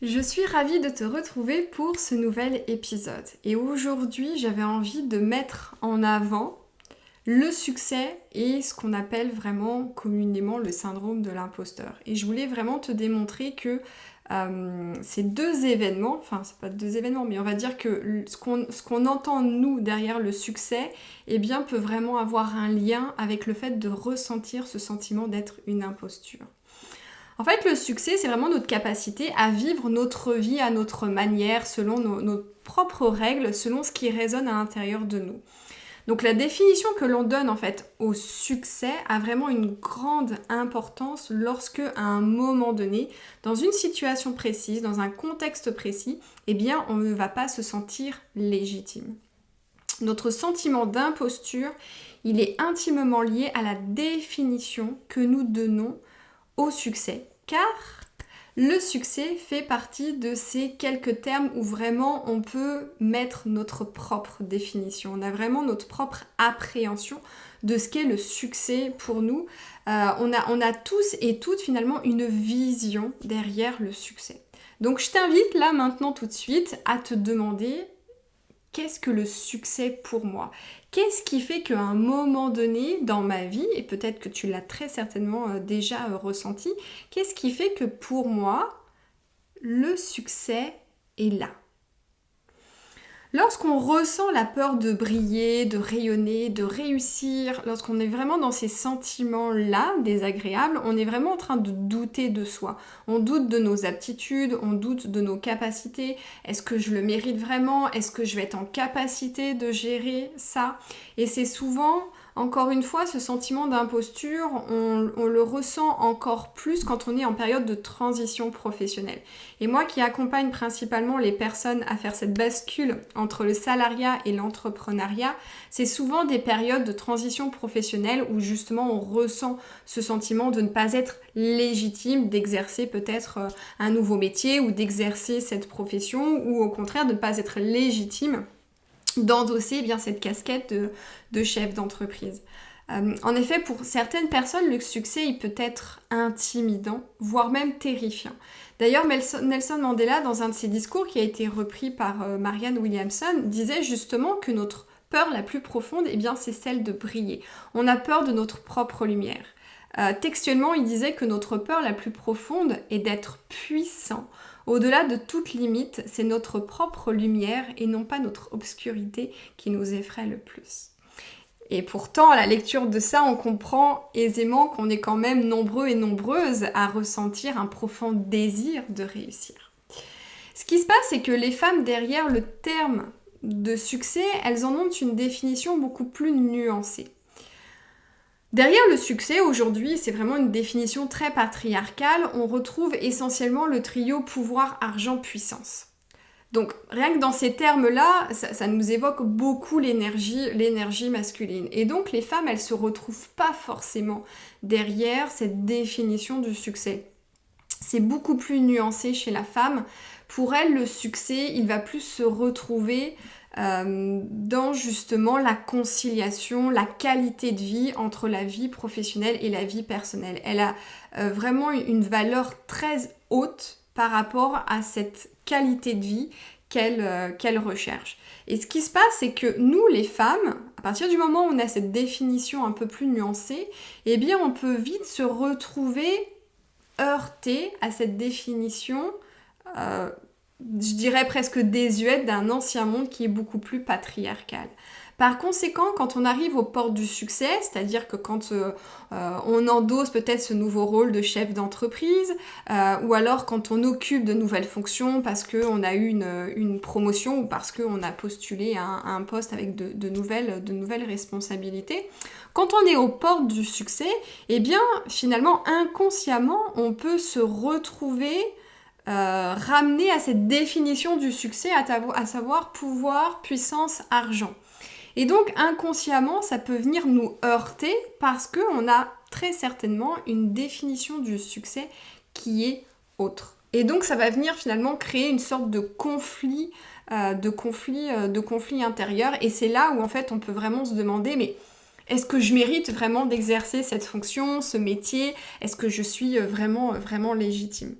Je suis ravie de te retrouver pour ce nouvel épisode. Et aujourd'hui, j'avais envie de mettre en avant le succès et ce qu'on appelle vraiment communément le syndrome de l'imposteur. Et je voulais vraiment te démontrer que ces deux événements, enfin c'est pas deux événements, mais on va dire que ce qu'on entend nous derrière le succès, eh bien peut vraiment avoir un lien avec le fait de ressentir ce sentiment d'être une imposture. En fait, le succès, c'est vraiment notre capacité à vivre notre vie à notre manière, selon nos propres règles, selon ce qui résonne à l'intérieur de nous. Donc la définition que l'on donne en fait au succès a vraiment une grande importance lorsque à un moment donné, dans une situation précise, dans un contexte précis, eh bien on ne va pas se sentir légitime. Notre sentiment d'imposture, il est intimement lié à la définition que nous donnons au succès, car le succès fait partie de ces quelques termes où vraiment on peut mettre notre propre définition. On a vraiment notre propre appréhension de ce qu'est le succès pour nous. On a tous et toutes finalement une vision derrière le succès. Donc je t'invite là maintenant tout de suite à te demander qu'est-ce que le succès pour moi? Qu'est-ce qui fait qu'à un moment donné dans ma vie, et peut-être que tu l'as très certainement déjà ressenti, qu'est-ce qui fait que pour moi, le succès est là? Lorsqu'on ressent la peur de briller, de rayonner, de réussir, lorsqu'on est vraiment dans ces sentiments-là désagréables, on est vraiment en train de douter de soi. On doute de nos aptitudes, on doute de nos capacités. Est-ce que je le mérite vraiment? Est-ce que je vais être en capacité de gérer ça? Et c'est souvent, encore une fois, ce sentiment d'imposture, on le ressent encore plus quand on est en période de transition professionnelle. Et moi qui accompagne principalement les personnes à faire cette bascule entre le salariat et l'entrepreneuriat, c'est souvent des périodes de transition professionnelle où justement on ressent ce sentiment de ne pas être légitime d'exercer peut-être un nouveau métier ou d'exercer cette profession, ou au contraire de ne pas être légitime d'endosser bien cette casquette de chef d'entreprise. En effet, pour certaines personnes, le succès il peut être intimidant, voire même terrifiant. D'ailleurs, Nelson Mandela, dans un de ses discours qui a été repris par Marianne Williamson, disait justement que notre peur la plus profonde, eh bien, c'est celle de briller. On a peur de notre propre lumière. Textuellement, il disait que notre peur la plus profonde est d'être puissant. Au-delà de toute limite, c'est notre propre lumière et non pas notre obscurité qui nous effraie le plus. Et pourtant, à la lecture de ça, on comprend aisément qu'on est quand même nombreux et nombreuses à ressentir un profond désir de réussir. Ce qui se passe, c'est que les femmes derrière le terme de succès, elles en ont une définition beaucoup plus nuancée. Derrière le succès, aujourd'hui, c'est vraiment une définition très patriarcale. On retrouve essentiellement le trio pouvoir, argent, puissance. Donc rien que dans ces termes-là, ça nous évoque beaucoup l'énergie masculine. Et donc les femmes, elles se retrouvent pas forcément derrière cette définition du succès. C'est beaucoup plus nuancé chez la femme. Pour elle, le succès, il va plus se retrouver dans justement la conciliation, la qualité de vie entre la vie professionnelle et la vie personnelle. Elle a vraiment une valeur très haute par rapport à cette qualité de vie qu'elle recherche. Et ce qui se passe, c'est que nous, les femmes, à partir du moment où on a cette définition un peu plus nuancée, eh bien on peut vite se retrouver heurté à cette définition, je dirais presque désuète, d'un ancien monde qui est beaucoup plus patriarcal. Par conséquent, quand on arrive aux portes du succès, c'est-à-dire que quand on endosse peut-être ce nouveau rôle de chef d'entreprise, ou alors quand on occupe de nouvelles fonctions parce qu'on a eu une promotion ou parce qu'on a postulé à un poste avec de nouvelles responsabilités, quand on est aux portes du succès, eh bien finalement inconsciemment on peut se retrouver ramené à cette définition du succès, à savoir pouvoir, puissance, argent. Et donc inconsciemment, ça peut venir nous heurter parce qu'on a très certainement une définition du succès qui est autre. Et donc ça va venir finalement créer une sorte de conflit intérieur. Et c'est là où en fait on peut vraiment se demander, mais est-ce que je mérite vraiment d'exercer cette fonction, ce métier? Est-ce que je suis vraiment légitime?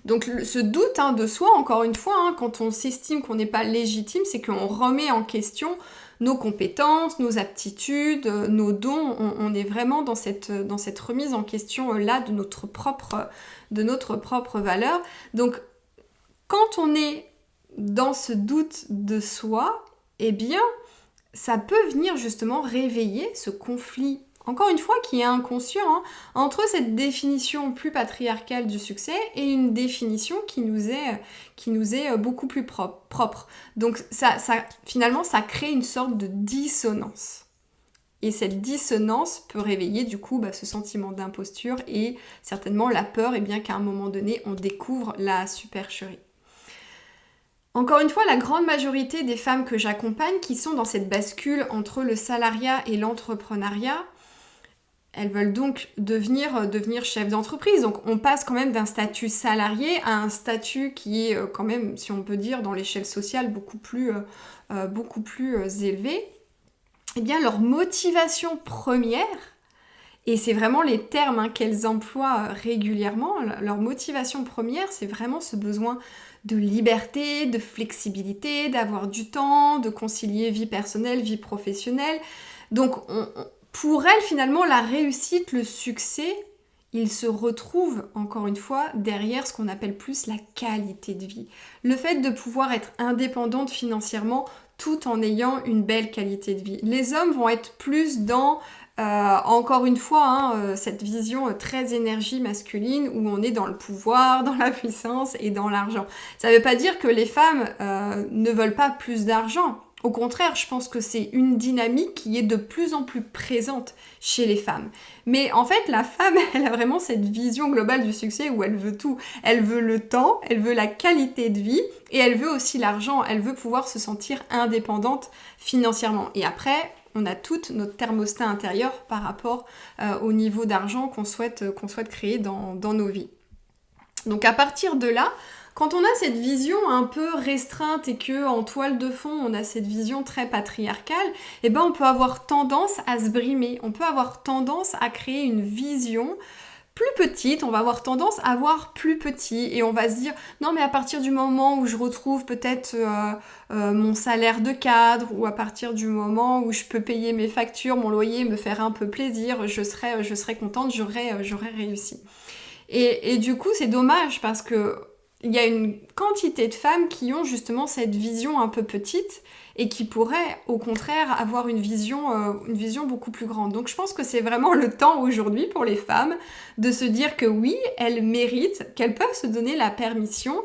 Donc ce doute de soi, encore une fois, quand on s'estime qu'on n'est pas légitime, c'est qu'on remet en question nos compétences, nos aptitudes, nos dons. On est vraiment dans cette remise en question là de notre propre valeur. Donc quand on est dans ce doute de soi, eh bien, ça peut venir justement réveiller ce conflit, encore une fois, qui est inconscient, entre cette définition plus patriarcale du succès et une définition qui nous est beaucoup plus propre. Donc finalement, ça crée une sorte de dissonance. Et cette dissonance peut réveiller du coup ce sentiment d'imposture et certainement la peur, et bien qu'à un moment donné, on découvre la supercherie. Encore une fois, la grande majorité des femmes que j'accompagne qui sont dans cette bascule entre le salariat et l'entrepreneuriat, elles veulent donc devenir chef d'entreprise. Donc on passe quand même d'un statut salarié à un statut qui est quand même, si on peut dire, dans l'échelle sociale beaucoup plus élevé. Eh bien, leur motivation première, et c'est vraiment les termes qu'elles emploient régulièrement, leur motivation première, c'est vraiment ce besoin de liberté, de flexibilité, d'avoir du temps, de concilier vie personnelle, vie professionnelle. Donc pour elles, finalement, la réussite, le succès, il se retrouve, encore une fois, derrière ce qu'on appelle plus la qualité de vie. Le fait de pouvoir être indépendante financièrement tout en ayant une belle qualité de vie. Les hommes vont être plus dans... encore une fois, cette vision très énergie masculine où on est dans le pouvoir, dans la puissance et dans l'argent. Ça ne veut pas dire que les femmes ne veulent pas plus d'argent. Au contraire, je pense que c'est une dynamique qui est de plus en plus présente chez les femmes. Mais en fait, la femme, elle a vraiment cette vision globale du succès où elle veut tout. Elle veut le temps, elle veut la qualité de vie et elle veut aussi l'argent. Elle veut pouvoir se sentir indépendante financièrement. Et après, on a tout notre thermostat intérieur par rapport au niveau d'argent qu'on souhaite créer dans nos vies. Donc à partir de là, quand on a cette vision un peu restreinte et que en toile de fond on a cette vision très patriarcale, eh ben on peut avoir tendance à se brimer, on peut avoir tendance à créer une vision plus petite, on va avoir tendance à voir plus petit et on va se dire non mais à partir du moment où je retrouve peut-être mon salaire de cadre ou à partir du moment où je peux payer mes factures, mon loyer, me faire un peu plaisir, je serai contente, j'aurai réussi. Et du coup c'est dommage parce que il y a une quantité de femmes qui ont justement cette vision un peu petite et qui pourraient au contraire avoir une vision beaucoup plus grande. Donc je pense que c'est vraiment le temps aujourd'hui pour les femmes de se dire que oui, elles méritent, qu'elles peuvent se donner la permission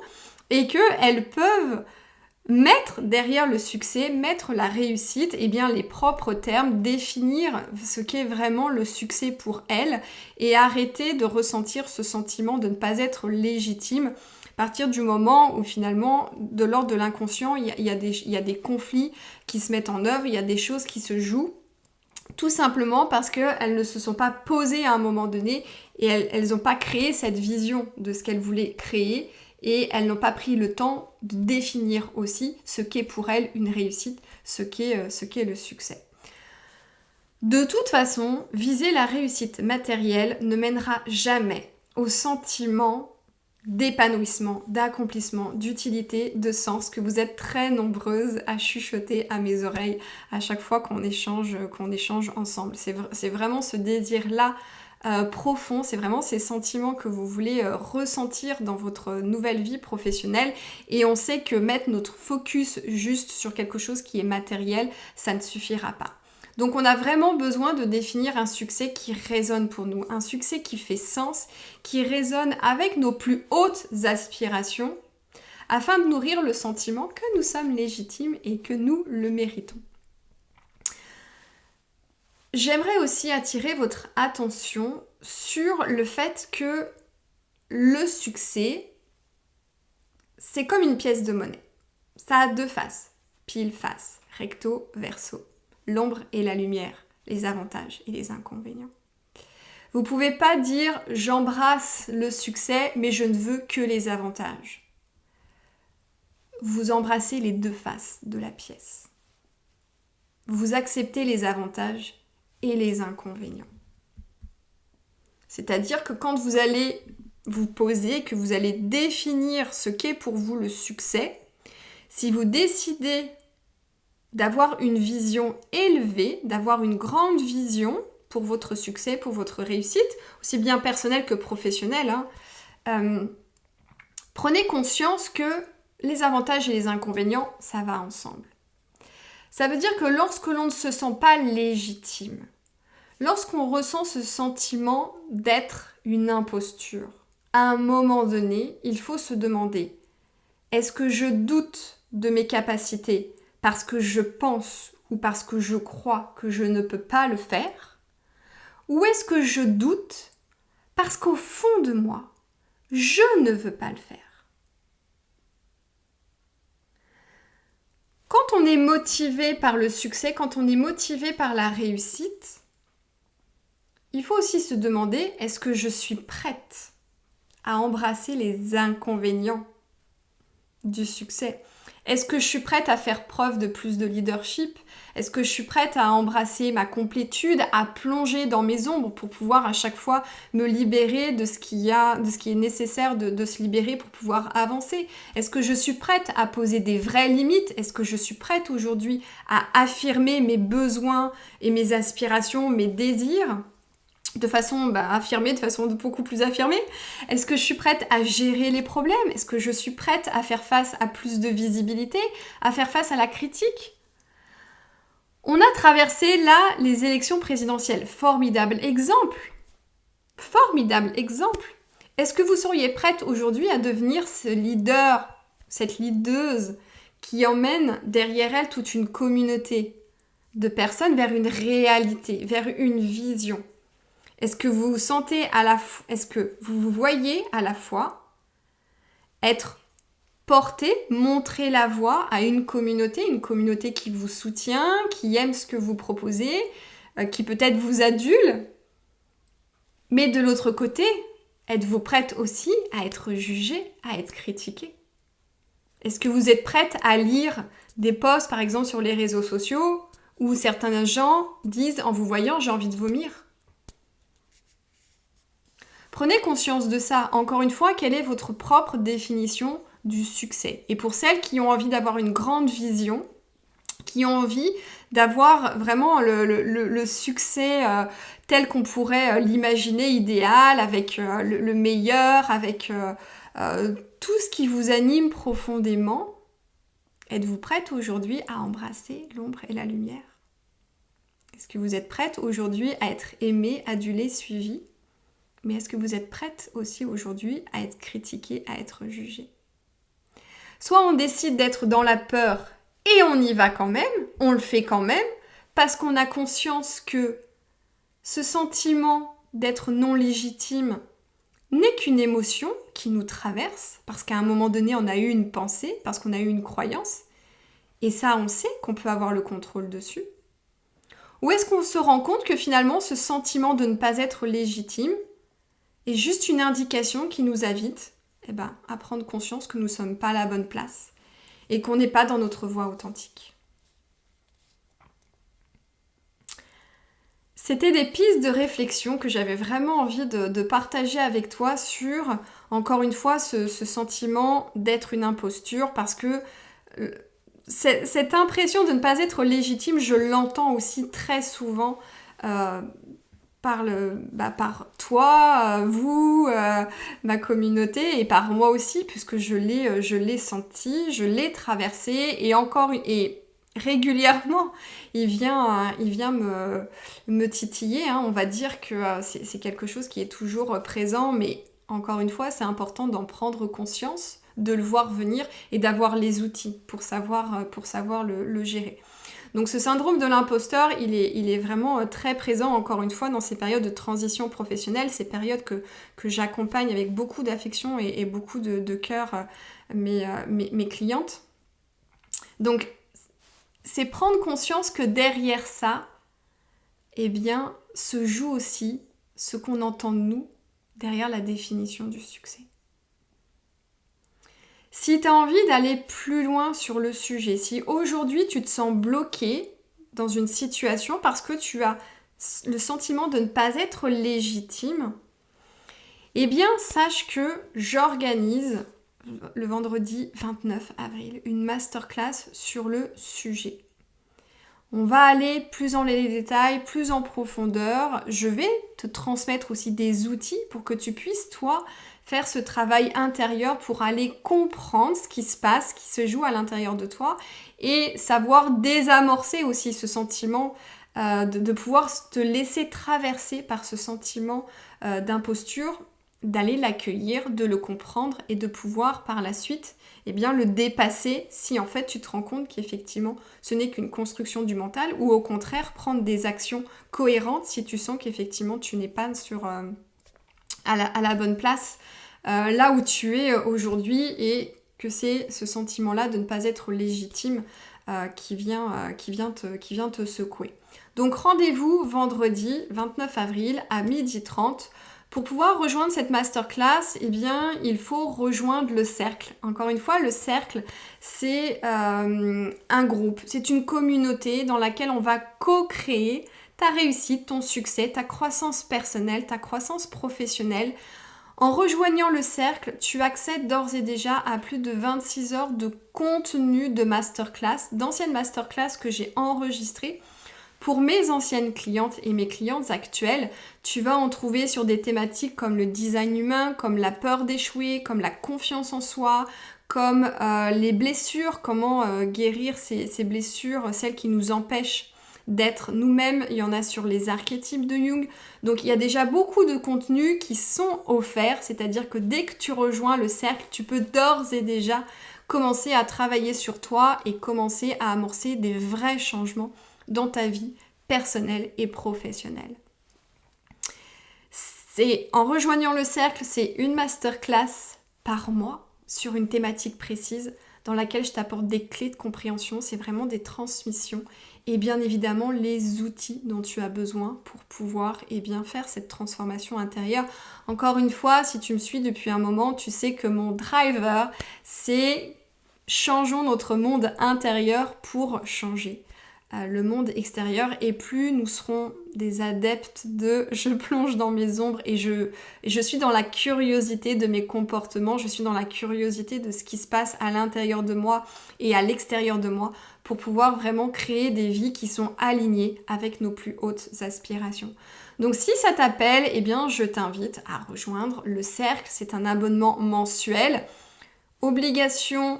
et qu'elles peuvent mettre derrière le succès, mettre la réussite, eh bien les propres termes, définir ce qu'est vraiment le succès pour elles et arrêter de ressentir ce sentiment de ne pas être légitime à partir du moment où finalement, de l'ordre de l'inconscient, il y a des conflits qui se mettent en œuvre, il y a des choses qui se jouent, tout simplement parce qu'elles ne se sont pas posées à un moment donné et elles n'ont pas créé cette vision de ce qu'elles voulaient créer et elles n'ont pas pris le temps de définir aussi ce qu'est pour elles une réussite, ce qu'est le succès. De toute façon, viser la réussite matérielle ne mènera jamais au sentiment d'épanouissement, d'accomplissement, d'utilité, de sens que vous êtes très nombreuses à chuchoter à mes oreilles à chaque fois qu'on échange ensemble. C'est vraiment ce désir-là profond, c'est vraiment ces sentiments que vous voulez ressentir dans votre nouvelle vie professionnelle et on sait que mettre notre focus juste sur quelque chose qui est matériel, ça ne suffira pas. Donc on a vraiment besoin de définir un succès qui résonne pour nous, un succès qui fait sens, qui résonne avec nos plus hautes aspirations, afin de nourrir le sentiment que nous sommes légitimes et que nous le méritons. J'aimerais aussi attirer votre attention sur le fait que le succès, c'est comme une pièce de monnaie. Ça a deux faces, pile face, recto, verso. L'ombre et la lumière, les avantages et les inconvénients. Vous ne pouvez pas dire « j'embrasse le succès, mais je ne veux que les avantages ». Vous embrassez les deux faces de la pièce. Vous acceptez les avantages et les inconvénients. C'est-à-dire que quand vous allez vous posez, que vous allez définir ce qu'est pour vous le succès, si vous décidez d'avoir une vision élevée, d'avoir une grande vision pour votre succès, pour votre réussite, aussi bien personnelle que professionnelle, prenez conscience que les avantages et les inconvénients, ça va ensemble. Ça veut dire que lorsque l'on ne se sent pas légitime, lorsqu'on ressent ce sentiment d'être une imposture, à un moment donné, il faut se demander, est-ce que je doute de mes capacités parce que je pense ou parce que je crois que je ne peux pas le faire? Ou est-ce que je doute parce qu'au fond de moi, je ne veux pas le faire? Quand on est motivé par le succès, quand on est motivé par la réussite, il faut aussi se demander, est-ce que je suis prête à embrasser les inconvénients du succès? Est-ce que je suis prête à faire preuve de plus de leadership? Est-ce que je suis prête à embrasser ma complétude, à plonger dans mes ombres pour pouvoir à chaque fois me libérer de ce qui est nécessaire de se libérer pour pouvoir avancer? Est-ce que je suis prête à poser des vraies limites? Est-ce que je suis prête aujourd'hui à affirmer mes besoins et mes aspirations, mes désirs de façon affirmée, de façon beaucoup plus affirmée? Est-ce que je suis prête à gérer les problèmes? Est-ce que je suis prête à faire face à plus de visibilité, à faire face à la critique? On a traversé là les élections présidentielles. Formidable exemple. Formidable exemple. Est-ce que vous seriez prête aujourd'hui à devenir ce leader, cette leaduse qui emmène derrière elle toute une communauté de personnes vers une réalité, vers une vision? Est-ce que vous vous sentez est-ce que vous vous voyez à la fois être porter, montrer la voie à une communauté qui vous soutient, qui aime ce que vous proposez, qui peut-être vous adule, mais de l'autre côté, êtes-vous prête aussi à être jugée, à être critiquée? Est-ce que vous êtes prête à lire des posts, par exemple, sur les réseaux sociaux, où certains gens disent, en vous voyant, j'ai envie de vomir? Prenez conscience de ça. Encore une fois, quelle est votre propre définition du succès? Et pour celles qui ont envie d'avoir une grande vision, qui ont envie d'avoir vraiment le succès tel qu'on pourrait l'imaginer idéal, avec le meilleur, avec tout ce qui vous anime profondément, êtes-vous prête aujourd'hui à embrasser l'ombre et la lumière? Est-ce que vous êtes prête aujourd'hui à être aimée, adulée, suivie? Mais est-ce que vous êtes prête aussi aujourd'hui à être critiquée, à être jugée? Soit on décide d'être dans la peur et on y va quand même, on le fait quand même, parce qu'on a conscience que ce sentiment d'être non légitime n'est qu'une émotion qui nous traverse, parce qu'à un moment donné on a eu une pensée, parce qu'on a eu une croyance, et ça on sait qu'on peut avoir le contrôle dessus. Ou est-ce qu'on se rend compte que finalement ce sentiment de ne pas être légitime est juste une indication qui nous invite à prendre conscience que nous ne sommes pas à la bonne place et qu'on n'est pas dans notre voie authentique. C'était des pistes de réflexion que j'avais vraiment envie de partager avec toi sur, encore une fois, ce sentiment d'être une imposture, parce que cette impression de ne pas être légitime, je l'entends aussi très souvent par toi, vous, ma communauté, et par moi aussi, puisque je l'ai senti, je l'ai traversé, et régulièrement, il vient me titiller, hein. On va dire que c'est quelque chose qui est toujours présent, mais encore une fois, c'est important d'en prendre conscience, de le voir venir et d'avoir les outils pour savoir le gérer. Donc ce syndrome de l'imposteur, il est vraiment très présent, encore une fois, dans ces périodes de transition professionnelle, ces périodes que j'accompagne avec beaucoup d'affection et beaucoup de cœur mes clientes. Donc c'est prendre conscience que derrière ça, se joue aussi ce qu'on entend de nous derrière la définition du succès. Si tu as envie d'aller plus loin sur le sujet, si aujourd'hui tu te sens bloqué dans une situation parce que tu as le sentiment de ne pas être légitime, Eh bien, sache que j'organise le vendredi 29 avril une masterclass sur le sujet. On va aller plus dans les détails, plus en profondeur. Je vais te transmettre aussi des outils pour que tu puisses, toi, faire ce travail intérieur pour aller comprendre ce qui se passe, ce qui se joue à l'intérieur de toi et savoir désamorcer aussi ce sentiment de pouvoir te laisser traverser par ce sentiment d'imposture, d'aller l'accueillir, de le comprendre et de pouvoir par la suite le dépasser si en fait tu te rends compte qu'effectivement ce n'est qu'une construction du mental ou au contraire prendre des actions cohérentes si tu sens qu'effectivement tu n'es pas à la bonne place là où tu es aujourd'hui et que c'est ce sentiment-là de ne pas être légitime qui vient te secouer. Donc rendez-vous vendredi 29 avril à 12h30. Pour pouvoir rejoindre cette masterclass, il faut rejoindre le cercle. Encore une fois, le cercle, c'est un groupe, c'est une communauté dans laquelle on va co-créer ta réussite, ton succès, ta croissance personnelle, ta croissance professionnelle. En rejoignant le cercle, tu accèdes d'ores et déjà à plus de 26 heures de contenu de masterclass, d'anciennes masterclass que j'ai enregistrées. Pour mes anciennes clientes et mes clientes actuelles, tu vas en trouver sur des thématiques comme le design humain, comme la peur d'échouer, comme la confiance en soi, comme les blessures, comment guérir ces blessures, celles qui nous empêchent d'être nous-mêmes. Il y en a sur les archétypes de Jung. Donc il y a déjà beaucoup de contenus qui sont offerts, c'est-à-dire que dès que tu rejoins le cercle, tu peux d'ores et déjà commencer à travailler sur toi et commencer à amorcer des vrais changements dans ta vie personnelle et professionnelle. En rejoignant le cercle, c'est une masterclass par mois sur une thématique précise dans laquelle je t'apporte des clés de compréhension, c'est vraiment des transmissions et bien évidemment les outils dont tu as besoin pour pouvoir faire cette transformation intérieure. Encore une fois, si tu me suis depuis un moment, tu sais que mon driver, c'est changeons notre monde intérieur pour changer le monde extérieur et plus nous serons des adeptes de je plonge dans mes ombres et je suis dans la curiosité de mes comportements, je suis dans la curiosité de ce qui se passe à l'intérieur de moi et à l'extérieur de moi pour pouvoir vraiment créer des vies qui sont alignées avec nos plus hautes aspirations. Donc si ça t'appelle, je t'invite à rejoindre le cercle, c'est un abonnement mensuel, obligation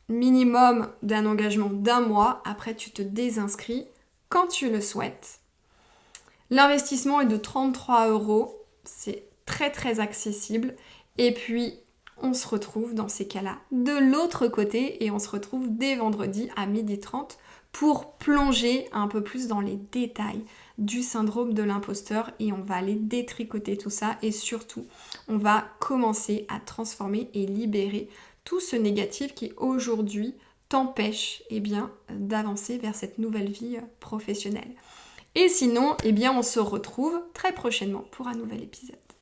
minimum d'un engagement d'un mois, après tu te désinscris quand tu le souhaites. L'investissement est de 33 €, c'est très très accessible et puis on se retrouve dans ces cas-là de l'autre côté et on se retrouve dès vendredi à 12h30 pour plonger un peu plus dans les détails du syndrome de l'imposteur et on va aller détricoter tout ça et surtout on va commencer à transformer et libérer tout ce négatif qui aujourd'hui t'empêche d'avancer vers cette nouvelle vie professionnelle. Et sinon, on se retrouve très prochainement pour un nouvel épisode.